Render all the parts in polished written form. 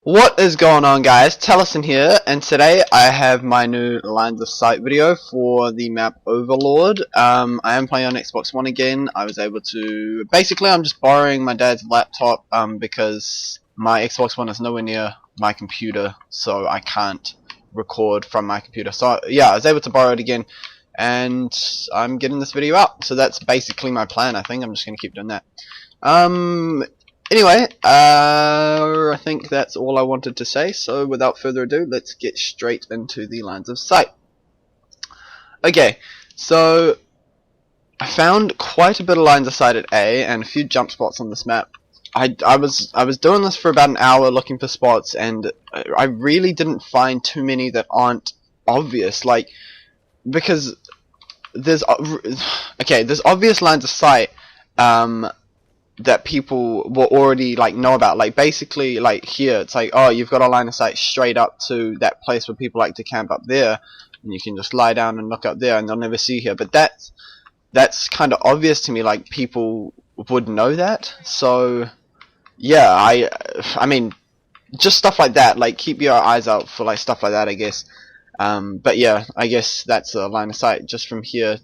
What is going on, guys? Tellison here, and today I have my new lines of sight video for the map Overlord. I am playing on Xbox One again. I was able to... Basically, I'm just borrowing my dad's laptop because my Xbox One is nowhere near my computer, so I can't record from my computer. So, yeah, I was able to borrow it again, and I'm getting this video out. So that's basically my plan, I think. I'm just going to keep doing that. Anyway, I think that's all I wanted to say, so without further ado, let's get straight into the lines of sight. Okay, so I found quite a bit of lines of sight at A and a few jump spots on this map. I was doing this for about an hour looking for spots, and I really didn't find too many that aren't obvious, like, because there's obvious lines of sight that people will already know about. Like, basically, like here it's like, oh, you've got a line of sight straight up to that place where people like to camp up there, and you can just lie down and look up there and they'll never see you here. But that's kind of obvious to me, like people would know that. So yeah, I mean, just stuff like that, like keep your eyes out for like stuff like that, I guess. But yeah, I guess that's a line of sight just from here.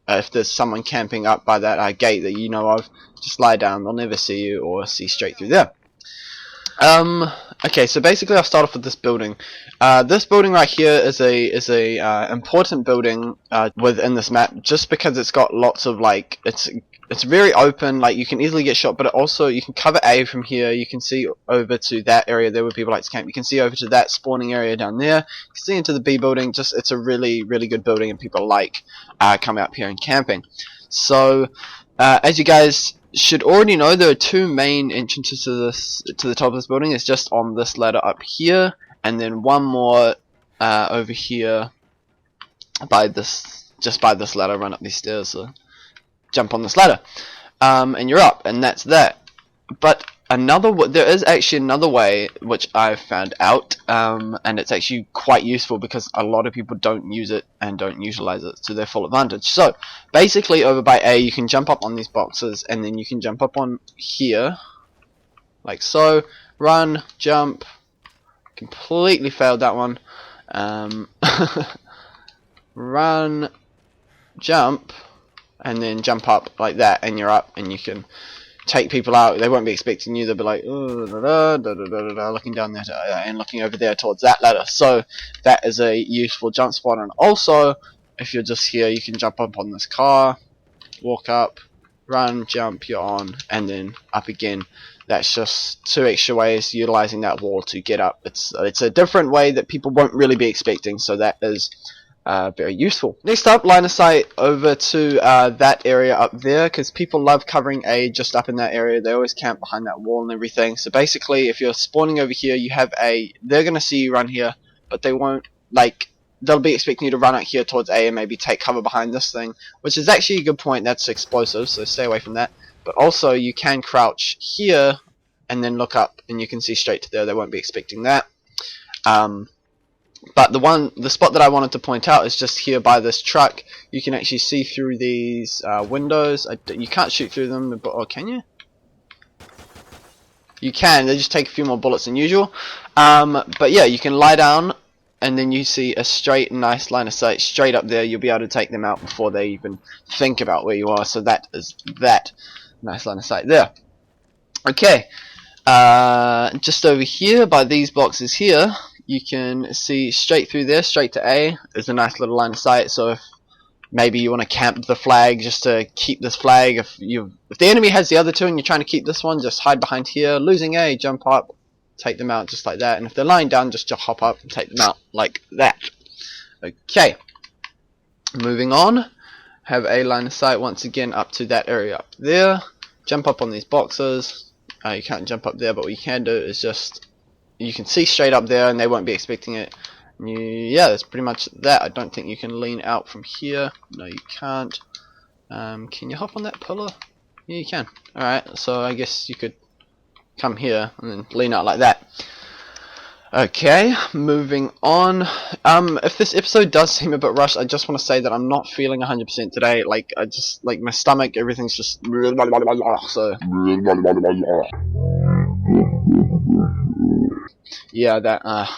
If there's someone camping up by that gate that you know of, just lie down, they'll never see you or see straight through there. Okay, so basically I'll start off with this building. This building right here is a important building within this map, just because it's got lots of, like, it's very open, like you can easily get shot, but also you can cover A from here. You can see over to that area there where people like to camp. You can see over to that spawning area down there. You can see into the B building. Just, it's a really good building, and people like coming up here and camping. So as you guys should already know, there are two main entrances to the top of this building. It's just on this ladder up here, and then one more over here by this ladder. Run up these stairs, so jump on this ladder, and you're up, and that's that. But there is actually another way which I've found out, and it's actually quite useful because a lot of people don't use it and don't utilize it to their full advantage. So basically, over by A, you can jump up on these boxes, and then you can jump up on here, like so. Run, jump. Completely failed that one. Run, jump, and then jump up like that, and you're up, and you can take people out. They won't be expecting you. They'll be like, oh, looking down there and looking over there towards that ladder. So that is a useful jump spot. And also, if you're just here, you can jump up on this car, walk up, run, jump, you're on, and then up again. That's just two extra ways utilizing that wall to get up. It's a different way that people won't really be expecting, so that is very useful. Next up, line of sight over to that area up there, because people love covering A just up in that area. They always camp behind that wall and everything. So basically, if you're spawning over here, you have A. They're gonna see you run here, but they won't, like, they'll be expecting you to run out here towards A and maybe take cover behind this thing, which is actually a good point. That's explosive, so stay away from that. But also, you can crouch here and then look up, and you can see straight to there. They won't be expecting that. But the spot that I wanted to point out is just here by this truck. You can actually see through these windows. You can't shoot through them, but, or can you? You can. They just take a few more bullets than usual. But yeah, you can lie down, and then you see a straight, nice line of sight straight up there. You'll be able to take them out before they even think about where you are. So that is that nice line of sight there. Okay. Just over here by these boxes here, you can see straight through there, straight to A. There's a nice little line of sight. So if maybe you want to camp the flag just to keep this flag, if the enemy has the other two and you're trying to keep this one, just hide behind here. Losing A, jump up, take them out just like that. And if they're lying down, just hop up and take them out like that. Okay, moving on. Have a line of sight once again up to that area up there. Jump up on these boxes. You can't jump up there, but what you can do is just, you can see straight up there and they won't be expecting it. Yeah, that's pretty much that. I don't think you can lean out from here. No, you can't. Can you hop on that pillar? Yeah, you can. Alright, so I guess you could come here and then lean out like that. Okay, moving on. If this episode does seem a bit rushed, I just want to say that I'm not feeling 100% today. Like, my stomach, everything's just so. yeah, that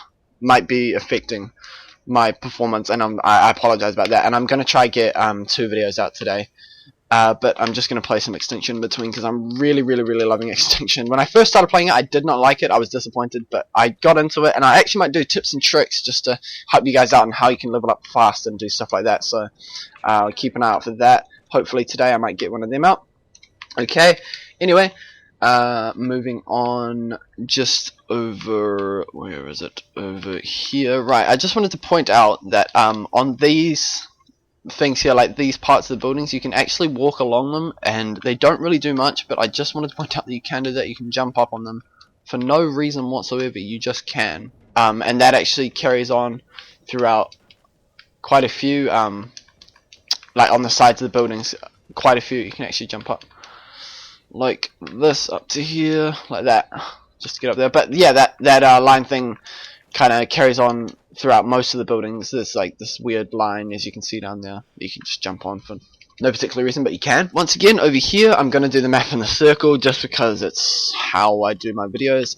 might be affecting my performance, and I apologize about that. And I'm gonna try get 2 videos out today. But I'm just going to play some Extinction in between because I'm really loving Extinction. When I first started playing it, I did not like it. I was disappointed, but I got into it, and I actually might do tips and tricks just to help you guys out on how you can level up fast and do stuff like that. So keep an eye out for that. Hopefully today I might get one of them out. Okay, anyway, moving on, just over, where is it? Over here. Right, I just wanted to point out that on these things here, like these parts of the buildings, you can actually walk along them and they don't really do much, but I just wanted to point out that you can do that. You can jump up on them for no reason whatsoever. You just can, and that actually carries on throughout quite a few, like on the sides of the buildings, quite a few you can actually jump up like this up to here, like that, just to get up there. But yeah, that line thing kind of carries on throughout most of the buildings. There's like this weird line, as you can see down there, you can just jump on for no particular reason, but you can. Once again, over here, I'm going to do the map in the circle just because it's how I do my videos.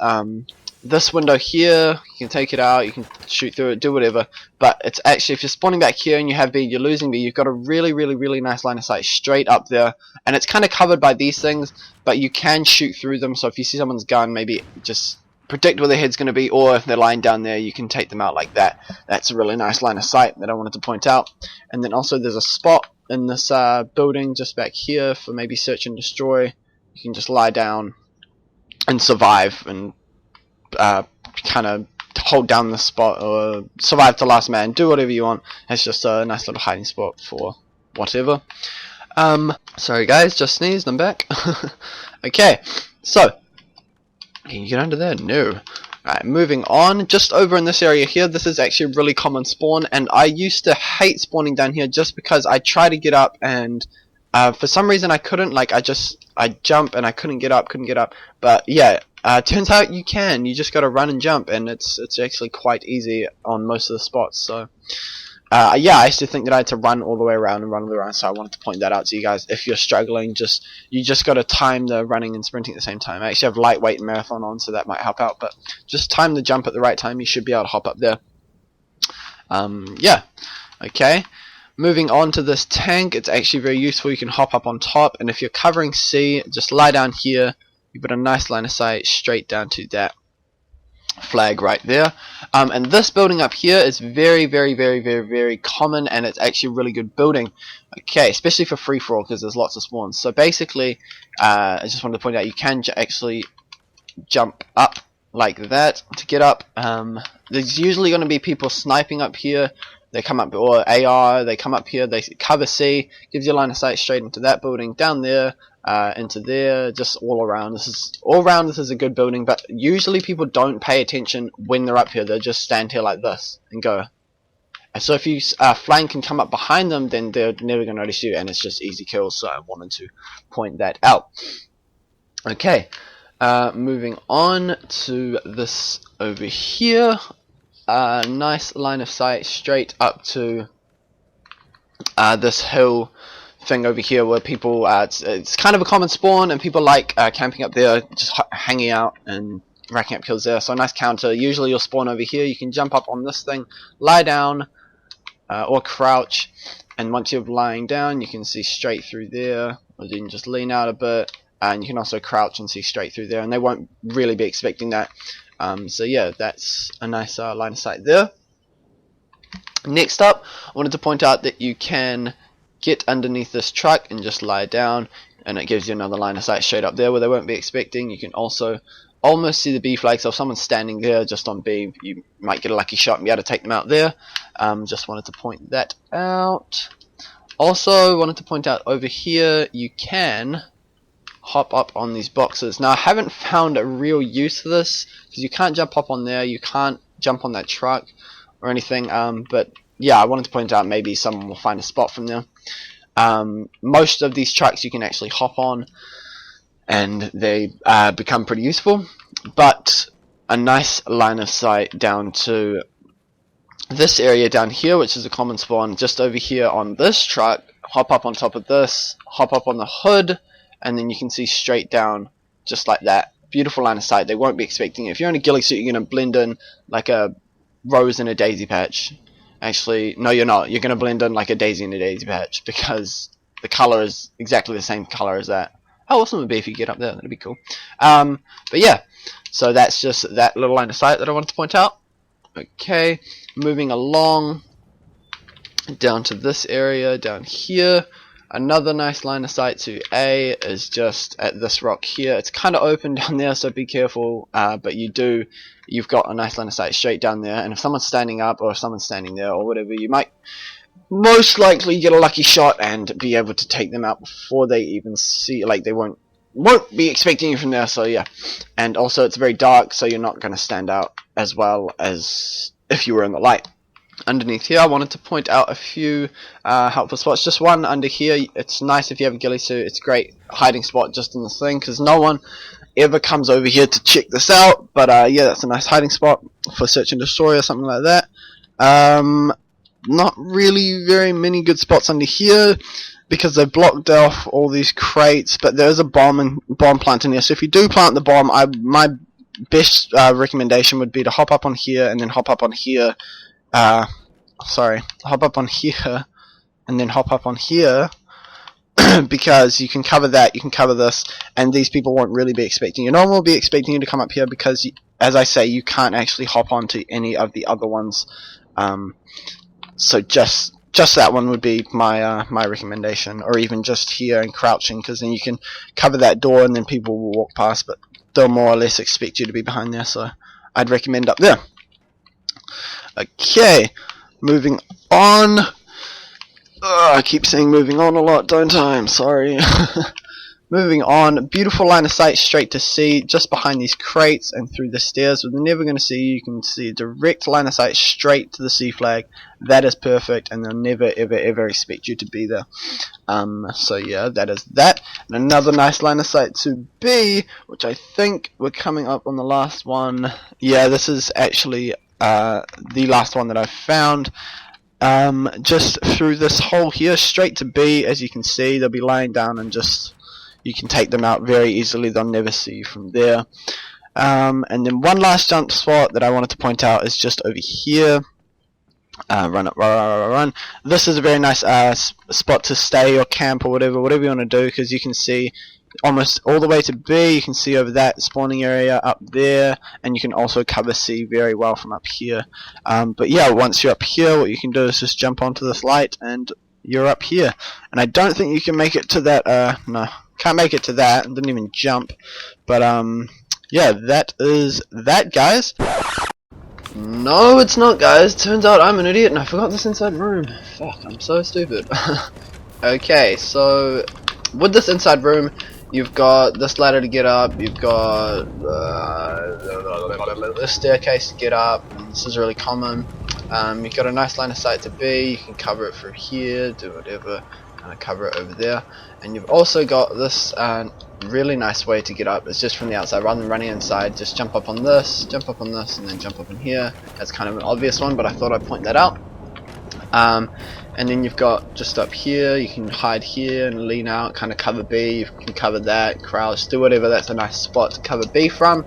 This window here, you can take it out, you can shoot through it, do whatever, but it's actually, if you're spawning back here and you have B, you're losing B, you've got a really nice line of sight straight up there, and it's kind of covered by these things, but you can shoot through them. So if you see someone's gun, maybe just predict where their head's going to be, or if they're lying down there, you can take them out like that. That's a really nice line of sight that I wanted to point out. And then also there's a spot in this building just back here for maybe search and destroy. You can just lie down and survive and kind of hold down the spot, or survive to last man, do whatever you want. It's just a nice little hiding spot for whatever. Sorry guys, just sneezed, I'm back. Okay, so can you get under there? No. Alright, moving on. Just over in this area here, this is actually a really common spawn, and I used to hate spawning down here just because I tried to get up and for some reason I couldn't. Like I jump and I couldn't get up. But yeah, turns out you can. You just gotta run and jump, and it's actually quite easy on most of the spots. So yeah, I used to think that I had to run all the way around, so I wanted to point that out to you guys. If you're struggling, you just got to time the running and sprinting at the same time. I actually have lightweight and marathon on, so that might help out, but just time the jump at the right time, you should be able to hop up there. Yeah, okay. Moving on to this tank, it's actually very useful. You can hop up on top, and if you're covering C, just lie down here. You've got a nice line of sight straight down to that flag right there. And this building up here is very common, and it's actually a really good building. Okay, especially for free for all, because there's lots of spawns. So basically, I just wanted to point out you can actually jump up like that to get up. There's usually going to be people sniping up here. They come up, or AR, they come up here, they cover C, gives you a line of sight straight into that building, down there, into there, just all around. This is a good building, but usually people don't pay attention when they're up here. They'll just stand here like this and go. And so if you flank and come up behind them, then they're never going to notice you, and it's just easy kills. So I wanted to point that out. Okay, moving on to this over here. Nice line of sight straight up to this hill thing over here, where people it's kind of a common spawn, and people like camping up there, just hanging out and racking up kills there. So a nice counter. Usually you'll spawn over here. You can jump up on this thing, lie down, or crouch, and once you're lying down, you can see straight through there, or you can just lean out a bit, and you can also crouch and see straight through there, and they won't really be expecting that. So yeah, that's a nice line of sight there. Next up, I wanted to point out that you can get underneath this truck and just lie down, and it gives you another line of sight straight up there where they won't be expecting. You can also almost see the B flag, so if someone's standing there just on B, you might get a lucky shot and be able to take them out there. Just wanted to point that out. Also wanted to point out over here, you can hop up on these boxes. Now I haven't found a real use for this, because you can't jump up on there, you can't jump on that truck or anything, but yeah, I wanted to point out maybe someone will find a spot from there. Most of these trucks you can actually hop on, and they become pretty useful, but a nice line of sight down to this area down here, which is a common spawn, just over here on this truck. Hop up on top of this, hop up on the hood, and then you can see straight down just like that beautiful line of sight. They won't be expecting it. If you're in a ghillie suit, you're going to blend in like a rose in a daisy patch. Actually, no, you're not. You're going to blend in like a daisy in a daisy patch because the color is exactly the same color as that. How awesome would it be if you get up there? That'd be cool. But yeah, so that's just that little line of sight that I wanted to point out. Okay, moving along down to this area down here. Another nice line of sight to A is just at this rock here. It's kind of open down there, so be careful. But you've got a nice line of sight straight down there. And if someone's standing up or if someone's standing there or whatever, you might most likely get a lucky shot and be able to take them out before they even see. Like they won't be expecting you from there. So yeah, and also it's very dark, so you're not going to stand out as well as if you were in the light. Underneath here, I wanted to point out a few helpful spots. Just one under here. It's nice if you have a ghillie suit. It's a great hiding spot just in this thing because no one ever comes over here to check this out. But yeah, that's a nice hiding spot for search and destroy or something like that. Not really very many good spots under here because they've blocked off all these crates. But there is a bomb plant in here. So if you do plant the bomb, my best recommendation would be to hop up on here and then hop up on here. Hop up on here and then hop up on here because you can cover that, you can cover this, and these people won't really be expecting you. No one will be expecting you to come up here because, as I say, you can't actually hop onto any of the other ones. So just that one would be my my recommendation, or even just here and crouching, because then you can cover that door and then people will walk past, but they'll more or less expect you to be behind there. So I'd recommend up there. Okay, moving on. I keep saying moving on a lot, don't I? I'm sorry. Moving on, beautiful line of sight straight to C, just behind these crates and through the stairs. They're never going to see you. You can see a direct line of sight straight to the C flag. That is perfect, and they'll never, ever, ever expect you to be there. So yeah, that is that. And another nice line of sight to B, which I think we're coming up on the last one. Yeah, this is actually the last one that I've found. Just through this hole here, straight to B. As you can see, they'll be lying down and just you can take them out very easily. They'll never see you from there. And then one last jump spot that I wanted to point out is just over here. Run. This is a very nice spot to stay or camp or whatever you want to do, because you can see almost all the way to B. You can see over that spawning area up there, and you can also cover C very well from up here. But yeah, once you're up here, what you can do is just jump onto this light and you're up here. And I don't think you can make it to that. No, can't make it to that. Didn't even jump. But yeah, that is that, guys. No, it's not, guys. Turns out I'm an idiot and I forgot this inside room. Fuck, I'm so stupid. Okay, so with this inside room, you've got this ladder to get up, you've got this staircase to get up. This is really common. You've got a nice line of sight to B, you can cover it through here, do whatever, kind of cover it over there. And you've also got this really nice way to get up. It's just from the outside rather than running inside. Just jump up on this, and then jump up in here. That's kind of an obvious one, but I thought I'd point that out. And then you've got just up here, you can hide here and lean out, kind of cover B. You can cover that, crouch, do whatever. That's a nice spot to cover B from.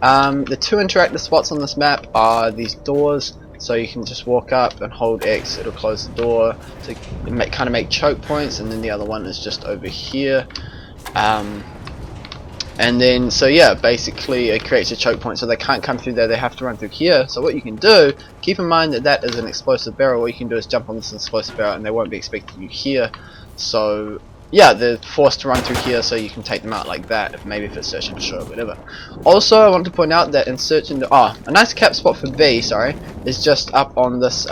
The two interactive spots on this map are these doors. So you can just walk up and hold X, it'll close the door to kind of make choke points, and then the other one is just over here. And then, so yeah, basically it creates a choke point, so they can't come through there, they have to run through here. So what you can do, keep in mind that that is an explosive barrel. What you can do is jump on this explosive barrel and they won't be expecting you here. So yeah, they're forced to run through here, so you can take them out like that, if it's search and destroy or whatever. Also, I want to point out that in search and a nice cap spot for B, is just up on this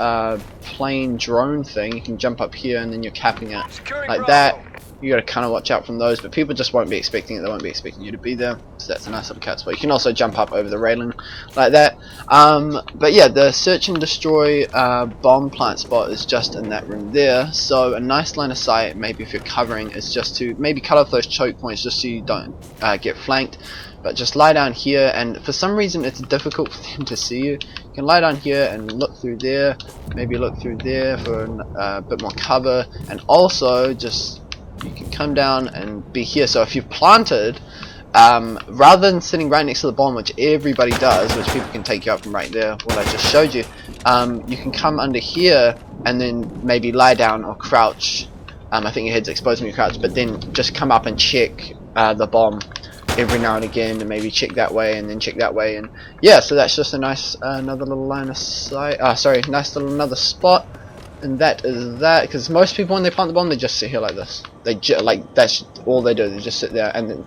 plane drone thing. You can jump up here and then you're capping it like that. You gotta kind of watch out from those, but people just won't be expecting it. They won't be expecting you to be there. So that's a nice little cat spot. You can also jump up over the railing like that. But yeah, the search and destroy bomb plant spot is just in that room there. So a nice line of sight, maybe if you're covering, is just to maybe cut off those choke points just so you don't get flanked. But just lie down here, and for some reason it's difficult for them to see you. You can lie down here and look through there, maybe look through there for a bit more cover, and also just you can come down and be here. So if you've planted rather than sitting right next to the bomb, which everybody does, which people can take you up from right there, what I just showed you, you can come under here and then maybe lie down or crouch. I think your head's exposed when you crouch, but then just come up and check the bomb every now and again, and maybe check that way and then check that way, and yeah, so that's just a nice another little line of sight. Sorry, nice little another spot. And that is that, because most people when they plant the bomb, they just sit here like this. They like that's all they do. They just sit there, and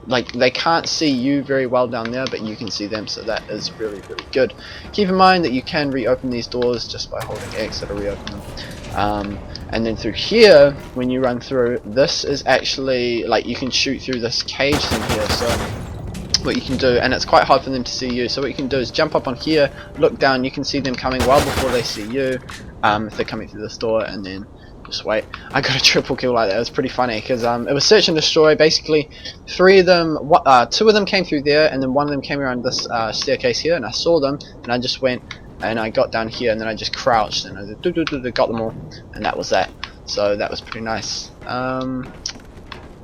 like they can't see you very well down there, but you can see them. So that is really good. Keep in mind that you can reopen these doors just by holding X. That'll reopen them. And then through here, when you run through, this is actually like you can shoot through this cage thing here. So what you can do, and it's quite hard for them to see you, so what you can do is jump up on here, look down, you can see them coming well before they see you, if they're coming through this door, and then just wait. I got a triple kill like that. It was pretty funny because it was search and destroy. Basically, two of them came through there, and then one of them came around this staircase here, and I saw them, and I just went and I got down here, and then I just crouched, and I got them all, and that was that. So that was pretty nice.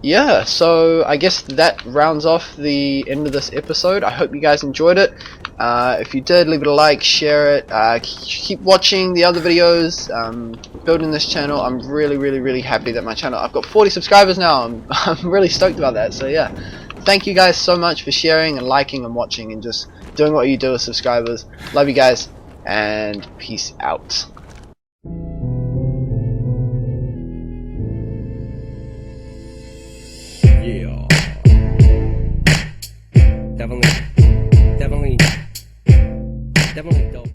Yeah, so I guess that rounds off the end of this episode. I hope you guys enjoyed it. If you did, leave it a like, share it, keep watching the other videos, building this channel. I'm really happy that my channel, I've got 40 subscribers now. I'm really stoked about that. So yeah, thank you guys so much for sharing and liking and watching and just doing what you do with subscribers. Love you guys, and peace out.